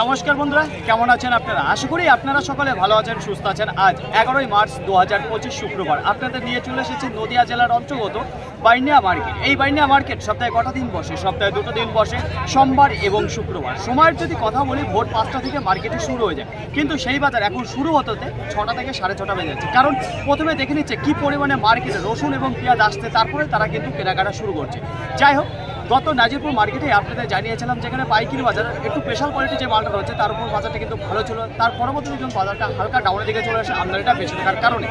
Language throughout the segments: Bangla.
নমস্কার বন্ধুরা, কেমন আছেন আপনারা? আশা করি আপনারা সকলে ভালো আছেন, সুস্থ আছেন। আজ 11ই মার্চ 2025 শুক্রবার আপনাদের নিয়ে চলে এসেছি নদিয়া জেলার অন্তর্গত বাইনিয়া মার্কেট। এই বাইনিয়া মার্কেট সপ্তাহে কটা দিন বসে? সপ্তাহে 2টো দিন বসে, সোমবার এবং শুক্রবার। সময়ের যদি কথা বলি, ভোর 5টা থেকে মার্কেটে শুরু হয়ে যায়, কিন্তু সেই বাজার এখন শুরু হতে 6টা থেকে 6:30 বেজে যাচ্ছে। কারণ প্রথমে দেখে নিচ্ছে কী পরিমাণে মার্কেটে রসুন এবং পেঁয়াজ আসছে, তারপরে তারা কিন্তু কেনাকাটা শুরু করছে। যাই হোক, গত নাজিরপুর মার্কেটে আপনাদের জানিয়েছিলাম যেখানে পাইকারি বাজার একটু স্পেশাল কোয়ালিটি যে মালটা রয়েছে তার উপর বাজারটা কিন্তু ভালো ছিল। তার পরবর্তীতে যখন বাজারটা হালকা ডাউনের দিকে চলে আসে আমদানিটা বেশি থাকার কারণে,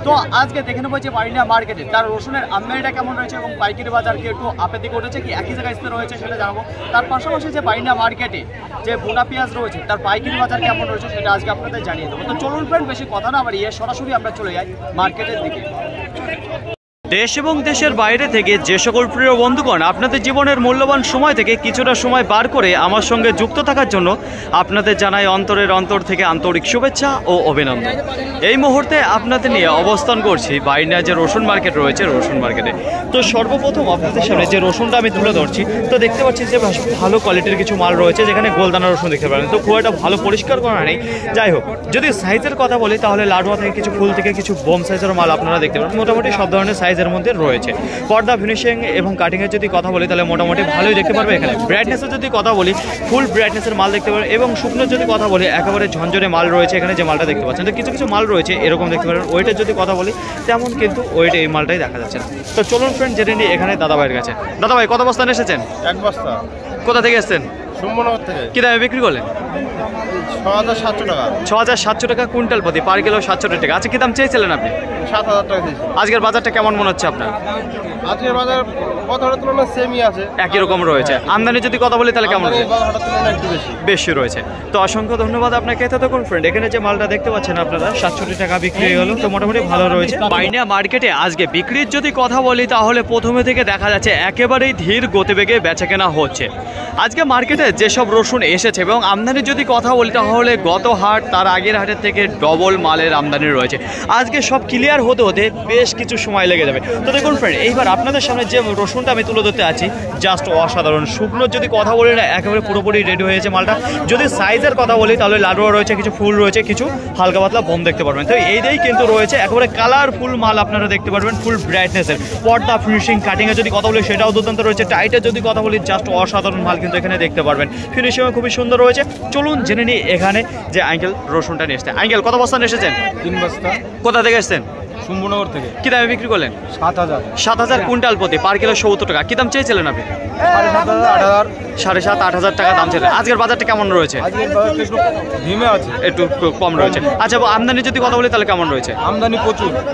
তো আজকে দেখে নেবো যে বাইনিয়া মার্কেটে তার রসুনের আমদানিটা কেমন রয়েছে এবং পাইকারি বাজার কি একটু আপের দিকে উঠেছে কি একই জায়গায় স্থির রয়েছে সেটা জানাবো। তার পাশাপাশি যে বাইনিয়া মার্কেটে যে বোনা পেঁয়াজ রয়েছে তার পাইকারি বাজার কেমন রয়েছে সেটা আজকে আপনাদের জানিয়ে দেবো। তো চলুন ফ্রেন্ড, বেশি কথা না বাড়িয়ে সরাসরি আমরা চলে যাই মার্কেটের দিকে। দেশ এবং দেশের বাইরে থেকে যে সকল প্রিয় বন্ধুগণ আপনাদের জীবনের মূল্যবান সময় থেকে কিছুটা সময় বার করে আমার সঙ্গে যুক্ত থাকার জন্য আপনাদের জানাই অন্তরের অন্তর থেকে আন্তরিক শুভেচ্ছা ও অভিনন্দন। এই মুহূর্তে আপনাদের নিয়ে অবস্থান করছি বাইনিয়া যে রসুন মার্কেট রয়েছে, রসুন মার্কেটে। তো সর্বপ্রথম আপনাদের সামনে যে রসুনটা আমি তুলে ধরছি, তো দেখতে পাচ্ছি যে ভালো কোয়ালিটির কিছু মাল রয়েছে, যেখানে গোলদানা রসুন দেখতে পারেন। তো খুব একটা ভালো পরিষ্কার করা নেই। যাই হোক, যদি সাইজের কথা বলি তাহলে লাডুয়া থেকে কিছু ফুল থেকে কিছু বোম সাইজের মাল আপনারা দেখতে পারেন। মোটামুটি সব ধরনের সাইজের মধ্যে রয়েছে। পর্দা ফিনিশিং এবং কাটিংয়ের যদি কথা বলি তাহলে মোটামুটি ভালোই দেখতে পারবে। এখানে ব্রাইটনেসের যদি কথা বলি, ফুল ব্রাইটনেসের মাল দেখতে পারবে। এবং শুকনোর যদি কথা বলি, একেবারে ঝনঝনে মাল রয়েছে। এখানে যে মালটা দেখতে পাচ্ছেন, তো কিছু কিছু মাল রয়েছে এরকম দেখতে পারেন। ওয়েটের যদি কথা বলি, তেমন কিন্তু ওয়েটে এই মালটাই দেখা যাচ্ছে না। তো চলুন ফ্রেন্ড, জেনে নিই এখানে দাদাভাইয়ের কাছে। দাদাভাই, কত বস্তা এসেছেন? 1 বস্তা। কোথা থেকে এসেছেন? সুমনগর থেকে। কি দামে বিক্রি করলেন? 6700 টাকা। 6700 টাকা কুইন্টাল প্রতি, পার কিলো 700 টাকা। আচ্ছা, কি দাম চেয়েছিলেন আপনি? 7000 টাকা দিয়েছি। আজকের বাজারটা কেমন মনে হচ্ছে আপনার? আজকের বাজার বছরের তুলনায় সেমই আছে, একই রকম রয়েছে। আমদানি যদি কথা বলি তাহলে কেমন? বছরের তুলনায় একটু বেশি রয়েছে। তো অসংখ্য ধন্যবাদ আপনাকে। ততক্ষণ ফ্রেন্ড, এখানে যে মালটা দেখতে পাচ্ছেন আপনারা 67 টাকা বিক্রি হয়ে গেল, তো মোটামুটি ভালো রয়েছে। বাইনিয়া মার্কেটে আজকে বিক্রির যদি কথা বলি তাহলে প্রথমে থেকে দেখা যাচ্ছে একেবারেই ধীর গতিবেগে বেচা কেনা হচ্ছে। আজকে মার্কেটে যেসব রসুন এসেছে এবং আমদানির যদি কথা বলি তাহলে গত হাট তার আগের হাটের থেকে ডবল মালের আমদানি রয়েছে। আজকে সব ক্লিয়ার হতে হতে বেশ কিছু সময় লেগে যাবে। তো দেখুন ফ্রেন্ড, এইবার আপনাদের সামনে যে রসুনটা আমি তুলে ধরতে আছি, জাস্ট অসাধারণ। শুকনোর যদি কথা বলি না, একেবারে পুরোপুরি রেডি হয়েছে মালটা। যদি সাইজের কথা বলি তাহলে লাডুয়া রয়েছে, কিছু ফুল রয়েছে, কিছু হালকা পাতলা বোম দেখতে পারবেন। তো এই দিয়েই কিন্তু রয়েছে একেবারে কালারফুল মাল আপনারা দেখতে পারবেন, ফুল ব্রাইটনেসের। পর্দা ফিনিশিং কাটিংয়ে যদি কথা বলি সেটাও দুর্দান্ত রয়েছে। টাইটের যদি কথা বলি, জাস্ট অসাধারণ মাল কিন্তু এখানে দেখতে পারবেন। ফিনিশিংও খুবই সুন্দর রয়েছে। চলুন জেনে নিই এখানে যে আঙ্কেল রসুনটা নিয়ে এসেছে। আঙ্কেল, কত বস্তা নিয়ে এসেছেন? 3 বস্তা। কোথা থেকে এসেছেন? সুমনগর থেকে। কি দামে বিক্রি করলেন? 7000। 7000 কুইন্টাল প্রতি, পার কিলো 70 টাকা। কি দাম চেয়েছিলেন আপনি? 7,500 7,500 টাকা দাম ছিল। আজকের বাজারটা কেমন রয়েছে? আজকের বাজারটা একটু ধিমে আছে, একটু কম রয়েছে। আচ্ছা, আমদানি যদি কথা বলি তাহলে কেমন রয়েছে? আমদানি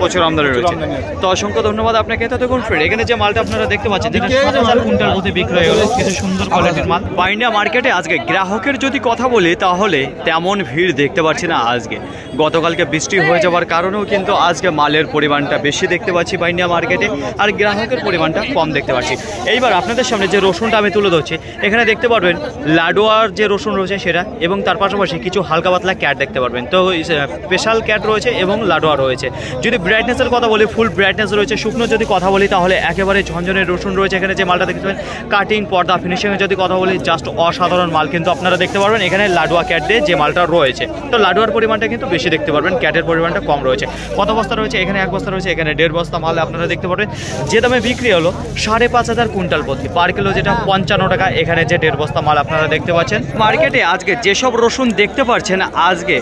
প্রচুর আমদানি রয়েছে। তো অসংখ্য ধন্যবাদ আপনাকে। ততক্ষণ ফ্রেন্ড, এখানে যে মালটা আপনারা দেখতে পাচ্ছেন, যেটা 7000 কুইন্টাল প্রতি বিক্রি হয়ে গেল, কিছু সুন্দর কোয়ালিটির মাল। বাইনিয়া মার্কেটে আজকে গ্রাহকের যদি কথা বলি তাহলে তেমন ভিড় দেখতে পাচ্ছি না আজকে। গতকালকে বৃষ্টি হয়ে যাওয়ার কারণেও কিন্তু আজকে মালের পরিমাণটা বেশি দেখতে পাচ্ছি বাইনিয়া মার্কেটে, আর গ্রাহকের পরিমাণটা কম দেখতে পাচ্ছি। এইবার আপনাদের সামনে যে রসুনটা আমি তুলে ধরছি, এখানে দেখতে পারবেন লাডুয়ার যে রসুন রয়েছে সেটা, এবং তার পাশাপাশি কিছু হালকা পাতলা ক্যাট দেখতে পারবেন। তো স্পেশাল ক্যাট রয়েছে এবং লাডুয়া রয়েছে। যদি ব্রাইটনেসের কথা বলি, ফুল ব্রাইটনেস রয়েছে। শুকনো যদি কথা বলি তাহলে একেবারে ঝনঝনের রসুন রয়েছে। এখানে যে মালটা দেখতে পাবেন, কাটিং, পর্দা, ফিনিশিংয়ে যদি কথা বলি, জাস্ট অসাধারণ মাল কিন্তু আপনারা দেখতে পারবেন এখানে লাডুয়া ক্যাট দিয়ে যে মালটা রয়েছে। তো লাডুয়ার পরিমাণটা কিন্তু বেশি দেখতে পারবেন, ক্যাটের পরিমাণটা কম রয়েছে। কত বস্তা রয়েছে? এখানে 1 বস্তা রয়েছে, এখানে 1.5 বস্তা মাল আপনারা দেখতে পারবেন। যে দামে বিক্রি হলো 5,500 কুইন্টাল প্রতি, পার কিলো যেটা 55 টাকা। এখানে যে 1.5 বস্তা মাল আপনারা দেখতে পাচ্ছেন। মার্কেটে আজকে যেসব রসুন দেখতে পাচ্ছেন, আজকে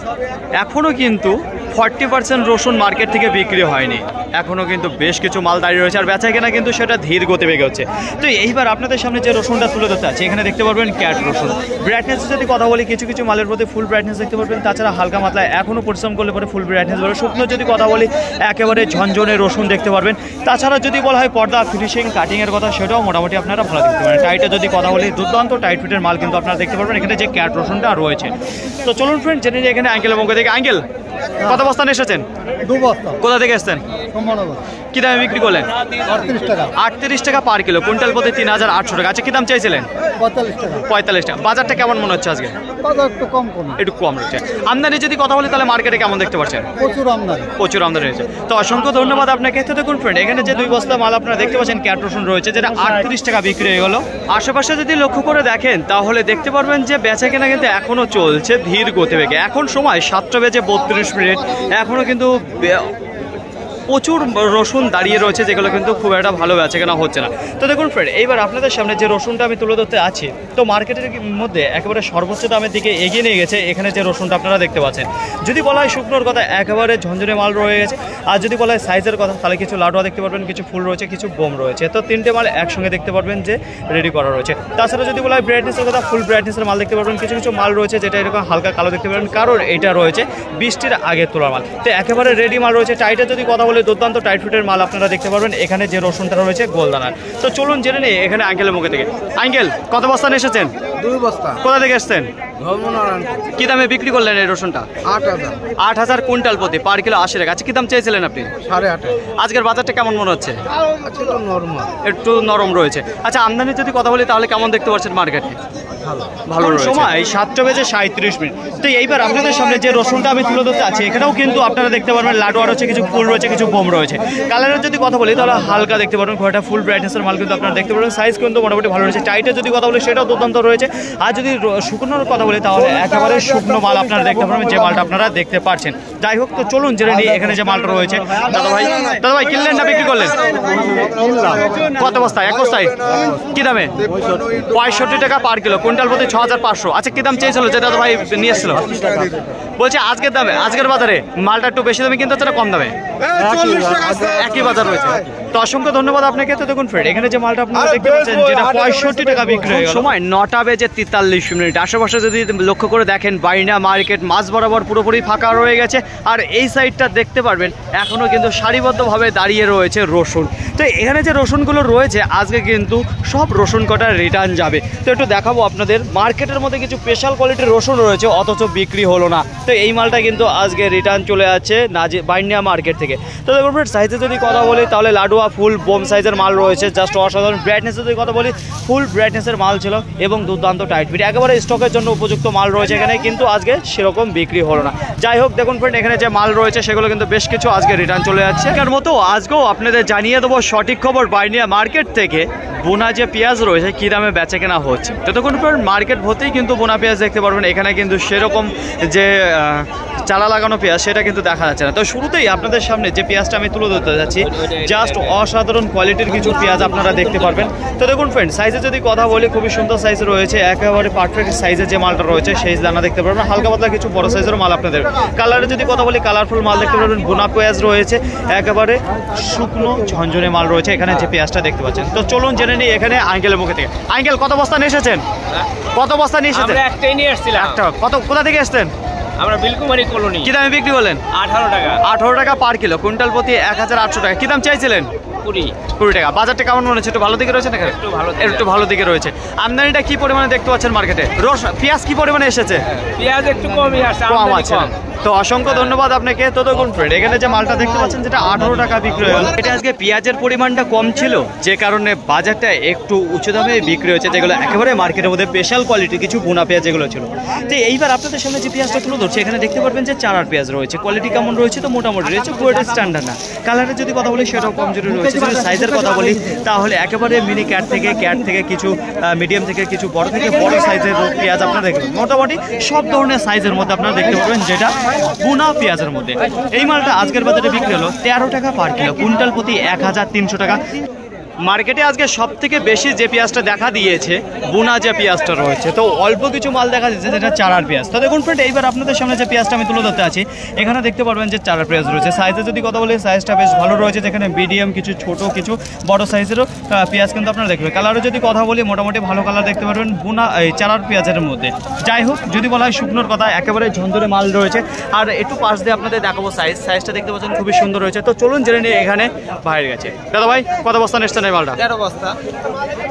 এখনও কিন্তু 40% রসুন মার্কেট থেকে বিক্রি হয়নি। এখনও কিন্তু বেশ কিছু মাল দাঁড়িয়ে রয়েছে, আর বেচা কেনা কিন্তু সেটা ধীর গতিবেগে হচ্ছে। তো এইবার আপনাদের সামনে যে রসুনটা তুলে ধরতে আছে, এখানে দেখতে পারবেন ক্যাট রসুন। ব্রাইটনেস যদি কথা বলি, কিছু কিছু মালের প্রতি ফুল ব্রাইটনেস দেখতে পারবেন। তাছাড়া হালকা মাত্রায় এখনও পরিশ্রম করলে পরে ফুল ব্রাইটনেস বলে। শুকনো যদি কথা বলি, একেবারে ঝনঝনে রসুন দেখতে পারবেন। তাছাড়া যদি বলা হয় পর্দা, ফিনিশিং, কাটিংয়ের কথা, সেটাও মোটামুটি আপনারা ভালো দেখতে পারেন। টাইটে যদি কথা বলি, দুর্দান্ত টাইট ফিটের মাল কিন্তু আপনারা দেখতে পারবেন এখানে যে ক্যাট রসুনটা রয়েছে। তো চলুন ফ্রেন্ড, জেনে নিই এখানে আঙ্কেল এবং থেকে। আঙ্কেল, কত বস্তা নিয়ে এসেছেন? 2 বস্তা। কোথা থেকে এসেছেন? কি দামে বিক্রি করলেন? 38 টাকা পার কিলো, কুইন্টাল প্রতি 3800 টাকা। আচ্ছা, কি দাম চাইছিলেন? 45 টাকা। বাজারটা কেমন মনে হচ্ছে আজকে? একটু কম রয়েছে। আমদানি যদি কথা বলি তাহলে মার্কেটে কেমন দেখতে পাচ্ছেন? প্রচুর আমদানি রয়েছে। তো অসংখ্য ধন্যবাদ আপনাকে। তো দেখুন ফ্রেন্ড, এখানে যে 2 বস্তা মাল আপনারা দেখতে পাচ্ছেন ক্যাট রসুন রয়েছে, যেটা 38 টাকা বিক্রি হয়ে গেল। আশেপাশে যদি লক্ষ্য করে দেখেন তাহলে দেখতে পারবেন যে বেচা কেনা কিন্তু এখনো চলছে ধীর গতিবেগে। এখন সময় 7:32 এখনো কিন্তু প্রচুর রসুন দাঁড়িয়ে রয়েছে, যেগুলো কিন্তু খুব একটা ভালো বেচা কেনা হচ্ছে না। তো দেখুন ফ্রেন্ড, এইবার আপনাদের সামনে যে রসুনটা আমি তুলে ধরতে আছি, তো মার্কেটের মধ্যে একেবারে সর্বোচ্চ দামের দিকে এগিয়ে নিয়ে গেছে এখানে যে রসুনটা আপনারা দেখতে পাচ্ছেন। যদি বলা হয় শুকনোর কথা, একেবারে ঝঞ্ঝনে মাল রয়ে গেছে। আর যদি বলা হয় সাইজের কথা, তাহলে কিছু লাডুয়া দেখতে পারবেন, কিছু ফুল রয়েছে, কিছু বোম রয়েছে। তো 3টে মাল একসঙ্গে দেখতে পারবেন যে রেডি করা রয়েছে। তাছাড়া যদি বলা হয় ব্রাইটনেসের কথা, ফুল ব্রাইটনেসের মাল দেখতে পারবেন। কিছু কিছু মাল রয়েছে যেটা এরকম হালকা কালো দেখতে পারবেন, কারণ এটা রয়েছে বৃষ্টির আগের তোলার মাল। তো একেবারে রেডি মাল রয়েছে। টাইটের যদি কথা বলে, দুর্দান্ত টাইট ফিটের মাল আপনারা দেখতে পারবেন এখানে যে রসুনটা রয়েছে গোলদানার। তো চলুন জেনে নেই এখানে আঙ্কেলের মুখে থেকে। আঙ্কেল, কত বস্তা নিয়ে এসেছেন? 2 বস্তা। কোথা থেকে এসেছেন? ধর্মনারায়ণপুর। কি দামে বিক্রি করলেন এই রসুনটা? 8,000। 8,000 কুইন্টাল প্রতি, পার কিলো 80 টাকা। আচ্ছা, কি দাম চেয়েছিলেন আপনি? 8,500। আজকের বাজারটা কেমন মনে হচ্ছে? আচ্ছা, তো নরমাল, একটু নরম রয়েছে। আচ্ছা, আমদানি যদি কথা বলি তাহলে কেমন দেখতে পাচ্ছেন মার্কেটে? ভালো রয়েছে। সময় 7:37। তো এইবার আপনাদের সামনে যে রসুনটা আমি তুলে ধরতে আছি, এখানেও কিন্তু আপনারা দেখতে পারবেন লাডুয়া রয়েছে, কিছু ফুল রয়েছে, কিছু বোম রয়েছে। কালারের যদি কথা বলি তাহলে হালকা দেখতে পারবেন, খুব একটা ফুল ব্রাইটনেসের মাল কিন্তু আপনারা দেখতে পারবেন। সাইজ কিন্তু মোটামুটি ভালো রয়েছে। টাইটের যদি কথা বলি সেটাও দুর্দান্ত রয়েছে। আর যদি শুকনোর কথা বলি তাহলে একেবারে শুকনো মাল আপনারা দেখতে পারবেন, যে মালটা আপনারা দেখতে পাচ্ছেন। যাই হোক, তো চলুন জেনে নিই এখানে যে মালটা রয়েছে। দাদা ভাই কিনলেন না বিক্রি করলেন? কত বস্তায়? 1 বস্তায়। কি দামে? 65 টাকা পার কিলো, কুইন্টাল প্রতি 6,500। আচ্ছা, কি দাম চেয়েছিল যেটা দাদা ভাই নিয়ে এসেছিল? বলছে আজকের দামে, আজকের বাজারে মালটা একটু বেশি দামে কিনতে হচ্ছে না কম দামে? একই বাজার রয়েছে। তো অসংখ্য ধন্যবাদ আপনাকে। তো দেখুন ফ্রেন্ড, এখানে যে মালটা আপনারা দেখতে পাচ্ছেন যেটা 65 টাকা বিক্রি হয়ে গেল। সময় 9:43। আশেপাশে যদি লক্ষ্য করে দেখেন বাইনা মার্কেট মাঝ বরাবর পুরোপুরি ফাঁকা রয়ে গেছে। আর এই সাইডটা দেখতে পারবেন এখনও কিন্তু সারিবদ্ধভাবে দাঁড়িয়ে রয়েছে রসুন। তো এখানে যে রসুনগুলো রয়েছে আজকে কিন্তু সব রসুন কটা রিটার্ন যাবে। তো একটু দেখাবো আপনাদের, মার্কেটের মধ্যে কিছু স্পেশাল কোয়ালিটির রসুন রয়েছে অথচ বিক্রি হলো না। তো এই মালটা কিন্তু আজকে রিটার্ন চলে যাচ্ছে বাইন্ডিয়া মার্কেট থেকে। তো দেখুন ফ্রেন্ড, সাইজে যদি কথা বলি তাহলে লাডুয়া ফুল বোম সাইজের মাল রয়েছে, জাস্ট অসাধারণ। ব্রাইটনেসের যদি কথা বলি, ফুল ব্রাইটনেসের মাল ছিল এবং দুর্দান্ত টাইট ফিট, একেবারে স্টকের জন্য উপযুক্ত মাল রয়েছে এখানে, কিন্তু আজকে সেরকম বিক্রি হলো না। যাই হোক, দেখুন ফ্রেন্ড, এখানে যে মাল রয়েছে সেগুলো কিন্তু বেশ কিছু আজকে রিটার্ন চলে যাচ্ছে। এর মতো আজকেও আপনাদের জানিয়ে দেবো সঠিক খবর বাইন্ডিয়া মার্কেট থেকে বোনা যে পেঁয়াজ রয়েছে কী দামে বেচা কেনা হচ্ছে। ততক্ষণ পর মার্কেট ভর্তিই কিন্তু বোনা পেঁয়াজ দেখতে পারবেন। এখানে কিন্তু সেরকম যে চালা লাগানো পেঁয়াজ সেটা কিন্তু দেখা যাচ্ছে না। তো শুরুতেই আপনাদের সামনে যে পেঁয়াজটা আমি তুলে ধরতে যাচ্ছি, জাস্ট অসাধারণ কোয়ালিটির কিছু পেঁয়াজ আপনারা দেখতে পারবেন। তো দেখুন ফ্রেন্ড, সাইজে যদি কথা বলি খুবই সুন্দর সাইজ রয়েছে, একেবারে পারফেক্ট সাইজের যে মালটা রয়েছে সেই দানা দেখতে পারবেন। হালকা পাতলা কিছু বড় সাইজের মাল আপনাদের। কালারে যদি কথা বলি কালারফুল মাল দেখতে পারবেন। বোনা পেঁয়াজ রয়েছে, একেবারে শুকনো ঝনঝনে মাল রয়েছে এখানে যে পেঁয়াজটা দেখতে পাচ্ছেন। তো চলুন জেনে নিই এখানে আঙ্কেলের মুখে থেকে। আঙ্কেল, কত বস্তা নিয়ে এসেছেন? কত বস্তা নিয়ে এসেছেন? একটাই নিয়ে এসেছিলাম। একটা। কোথা থেকে এসেছেন? আমরা বিলকুমারি কলোনি। কি দামে বিক্রি করলেন? 18 টাকা। 18 টাকা পার কিলো, কুইন্টাল প্রতি 1,800 টাকা। কি দাম চাইছিলেন? 20 টাকা। বাজারটা কেমন মনে হচ্ছে? একটু ভালো দিকে রয়েছে না? একটু ভালো দিকে রয়েছে। আমদানিটা কি পরিমাণে দেখতে পাচ্ছেন মার্কেটে? পেঁয়াজ কি পরিমাণে এসেছে? পেঁয়াজ একটু কমই আছে, কম আছে। তো অসংখ্য ধন্যবাদ আপনাকে। তো দেখুন ফ্রেন্ড, এখানে যে মালটা দেখতে পাচ্ছেন যেটা 18 টাকা বিক্রি হয়ে গেল, এটা আজকে পেঁয়াজের পরিমাণটা কম ছিল, যে কারণে বাজারটা একটু উঁচু দামে বিক্রি হয়েছে, যেগুলো একেবারে মার্কেটের মধ্যে স্পেশাল কোয়ালিটি কিছু বোনা পেঁয়াজ যেগুলো ছিল। তো এইবার আপনাদের সামনে যে পেঁয়াজটা তুলে ধরছে, এখানে দেখতে পারবেন যে চারার পেঁয়াজ রয়েছে। কোয়ালিটি কেমন রয়েছে? তো মোটামুটি রয়েছে, খুব একটা স্ট্যান্ডার্ড না। কালারের যদি কথা বলি সেটাও কমজোরি রয়েছে। যদি সাইজের কথা বলি তাহলে একেবারে মিনি ক্যাট থেকে কিছু মিডিয়াম থেকে কিছু বড় থেকে বড় সাইজের পেঁয়াজ আপনারা দেখবেন। মোটামুটি সব ধরনের সাইজের মধ্যে আপনারা দেখতে পাবেন, যেটা বোনা পেঁয়াজের মধ্যে। এই মালটা আজকের বাজারে বিক্রি হলো 13 টাকা পার কিলো, কুইন্টাল প্রতি 1,300 টাকা। মার্কেটে আজকে সব থেকে বেশি যে পেঁয়াজটা দেখা দিয়েছে বোনা যে পেঁয়াজটা রয়েছে। তো অল্প কিছু মাল দেখা দিচ্ছে যেটা চারার পেঁয়াজ। তো দেখুন ফ্রেন্ড, এইবার আপনাদের সামনে যে পেঁয়াজটা আমি তুলে ধরতে আছি, এখানে দেখতে পারবেন যে চারার পেঁয়াজ রয়েছে। সাইজে যদি কথা বলি সাইজটা বেশ ভালো রয়েছে, যেখানে মিডিয়াম কিছু ছোট কিছু বড় সাইজেরও পেঁয়াজ কিন্তু আপনারা দেখবেন। কালারও যদি কথা বলি মোটামুটি ভালো কালার দেখতে পারবেন বোনা এই চারার পেঁয়াজের মধ্যে। যাই হোক, যদি বলা হয় শুকনোর কথা, একেবারে ঝনঝনে মাল রয়েছে। আর একটু পাশ দিয়ে আপনাদের দেখাবো সাইজটা দেখতে পাচ্ছেন খুবই সুন্দর রয়েছে। তো চলুন জেনে নিয়ে এখানে বাইরে গেছে। দাদা ভাই, কত বস্তা নিচ্ছেন? এই মালটা? 13 বস্তা।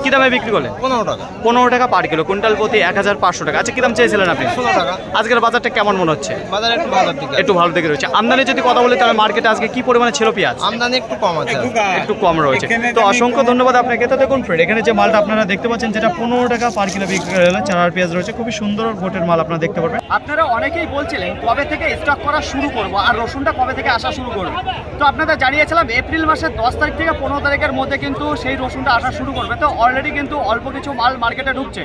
কি দামে বিক্রি করলেন? 15 টাকা। 15 টাকা পার কিলো, কুইন্টাল প্রতি 1500 টাকা। আচ্ছা, কি দাম চেয়েছিলেন আপনি? 16 টাকা। আজকের বাজারটা কেমন মনে হচ্ছে? বাজার একটু ভালো দিকে। একটু ভালো দিকে রয়েছে। আমদানি যদি কথা বলি তাহলে মার্কেটে আজকে কি পরিমাণে ছিল পেঁয়াজ? আমদানি একটু কম আছে। একটু কম রয়েছে। তো অসংখ্য ধন্যবাদ আপনাকে। তো দেখুন ফ্রেন্ড, এখানে যে মালটা আপনারা দেখতে পাচ্ছেন যেটা 15 টাকা পার কিলো বিক্রি হলো, চারার পেঁয়াজ রয়েছে, খুবই সুন্দর গোটের মাল আপনারা দেখতে পারবেন। আপনারা অনেকেই বলছিলেন কবে থেকে স্টক করা শুরু করব আর রসুনটা কবে থেকে আসা শুরু করবে। তো আপনাদের জানিয়েছিলাম এপ্রিল মাসের 10 তারিখ থেকে 15 তারিখের মধ্যে কিন্তু সেই রসুনটা আসা শুরু করবে। তো অলরেডি কিন্তু অল্প কিছু মাল মার্কেটে ঢুকছে।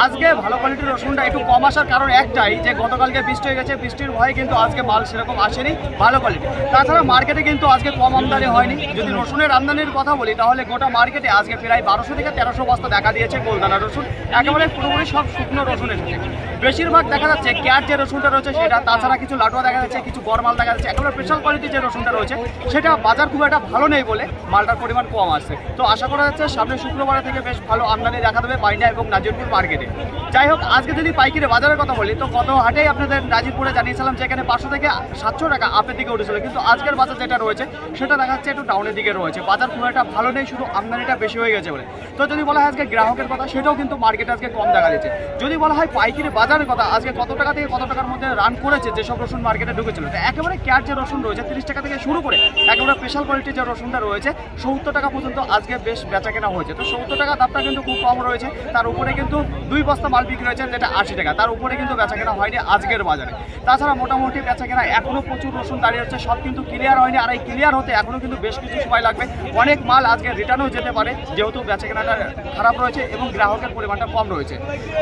আজকে ভালো কোয়ালিটির রসুনটা একটু কম আসার কারণ একটাই, যে গতকালকে বৃষ্টি হয়ে গেছে, বৃষ্টির ভয়ে কিন্তু আজকে মাল সেরকম আসেনি ভালো কোয়ালিটি। তাছাড়া মার্কেটে কিন্তু আজকে কম আমদানি হয়নি। যদি রসুনের আমদানির কথা বলি তাহলে গোটা মার্কেটে আজকে প্রায় 1200 থেকে 1300 বস্তা দেখা দিয়েছে গোলদানা রসুন। একেবারে পুরোপুরি সব শুকনো রসুন এসেছে। বেশিরভাগ দেখা যাচ্ছে ক্যাট যে রসুনটা রয়েছে সেটা, তাছাড়া কিছু লাটুয়া দেখা যাচ্ছে, কিছু গরমাল দেখা যাচ্ছে। একেবারে স্পেশাল কোয়ালিটির যে রসুনটা রয়েছে সেটা বাজার খুব একটা ভালো নেই বলে মালটার পরিমাণ কম আসছে। তো আশা করা যাচ্ছে সামনে শুক্রবার থেকে বেশ ভালো আমদানি দেখা দেবে বাইন্ডা এবং নাজিরপুর মার্কেটে। যাই হোক, আজকে যদি পাইকারি বাজারের কথা বলি তো গত হাটেই আপনাদের নাজিরপুরে জানিয়েছিলাম যে এখানে 500 থেকে 700 টাকা আপের দিকে উঠেছিল, কিন্তু আজকের বাজার যেটা রয়েছে সেটা দেখা যাচ্ছে একটু ডাউনের দিকে রয়েছে। বাজার খুব একটা ভালো নেই, শুধু আমদানিটা বেশি হয়ে গেছে বলে। তো যদি বলা হয় আজকে গ্রাহকের কথা, সেটাও কিন্তু মার্কেটে আজকে কম দেখা দিচ্ছে। যদি বলা হয় পাইকারি বাজারের কথা, আজকে কত টাকা থেকে কত টাকার মধ্যে রান করেছে যেসব রসুন মার্কেটে ঢুকেছিল, তো একেবারে ক্যাট যে রসুন রয়েছে 30 টাকা থেকে শুরু করে একেবারে স্পেশাল কোয়ালিটির যে রসুনটা রয়েছে 70 টাকা পর্যন্ত আজকে বেশ বেচা কেনা হয়েছে। তো 70 টাকা দামটা কিন্তু খুব কম রয়েছে। তার উপরে কিন্তু 2 বস্তা মাল বিক্রি হয়েছে যেটা 80 টাকা, তার উপরে কিন্তু বেচা কেনা হয়নি আজকের বাজারে। তাছাড়া মোটামুটি বেচা কেনা এখনো প্রচুর রসুন দাঁড়িয়ে হচ্ছে, সব কিন্তু ক্লিয়ার হয়নি। আর এই ক্লিয়ার হতে এখনো কিন্তু বেশ কিছু সময় লাগবে। অনেক মাল আজকে রিটার্নও যেতে পারে যেহেতু বেচা কেনাটা খারাপ রয়েছে এবং গ্রাহকের পরিমাণটা কম রয়েছে।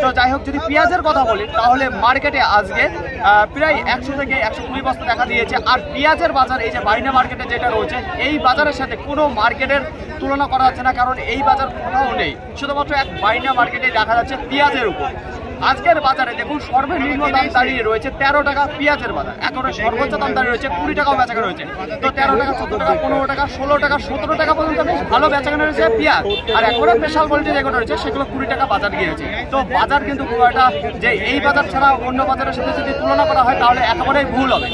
তো যাই হোক, যদি পেঁয়াজের কথা বলি তাহলে মার্কেটে আজকে প্রায় 100 থেকে 120 বস্তা দেখা দিয়েছে। আর পেঁয়াজের বাজার এই যে বাইনা মার্কেটে যেটা রয়েছে এই বাজারের সাথে কোনো মার্কেটের তুলনা করা যাচ্ছে না, কারণ এই বাজার কোথাও নেই, শুধুমাত্র এক বাইনা মার্কেটে দেখা যাচ্ছে পেঁয়াজের উপর। আজকের বাজারে দেখুন সর্বনিম্ন দাম দাঁড়িয়ে রয়েছে 13 টাকা পেঁয়াজের বাজার, একেবারে সর্বোচ্চ দাম দাঁড়িয়ে রয়েছে 20 টাকাও বেচাকেনা রয়েছে। তো 13 টাকা, 14 টাকা, 15 টাকা, 16 টাকা, 17 টাকা পর্যন্ত বেশ ভালো বেচাকেনা রয়েছে পেঁয়াজ। আর একেবারে স্পেশাল কোয়ালিটি যেগুলো রয়েছে সেগুলো 20 টাকা বাজার গিয়েছে। তো বাজার কিন্তু খুব একটা যে এই বাজার ছাড়া অন্য বাজারের সাথে যদি তুলনা করা হয় তাহলে একেবারেই ভুল হবে।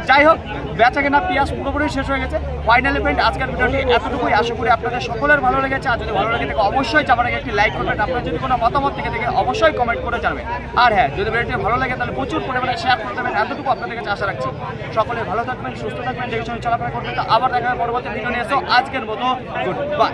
যাই হোক, বেচা কেনা পেঁয়াজ পুরোপুরি শেষ হয়ে গেছে। ফাইনালি ফ্রেন্ড, আজকের ভিডিওটি এতটুকুই। আশা করি আপনাদের সকলের ভালো লেগেছে। আর যদি ভালো লেগে থাকে অবশ্যই চাপাটাকে একটি লাইক করবেন। আপনার যদি কোনো মতামত থেকে অবশ্যই কমেন্ট করে জানাবেন। আর হ্যাঁ, যদি ভিডিওটি ভালো লাগে তাহলে প্রচুর পরিমাণে শেয়ার করে দেবেন। এতটুকু আপনাদের কাছে আশা রাখছি। সকলে ভালো থাকবেন, সুস্থ থাকবেন, দেখে শুনে চলাফেরা করবেন। তো আবার দেখা হবে পরবর্তী ভিডিও নিয়ে এসো। আজকের মতো গুড বাই।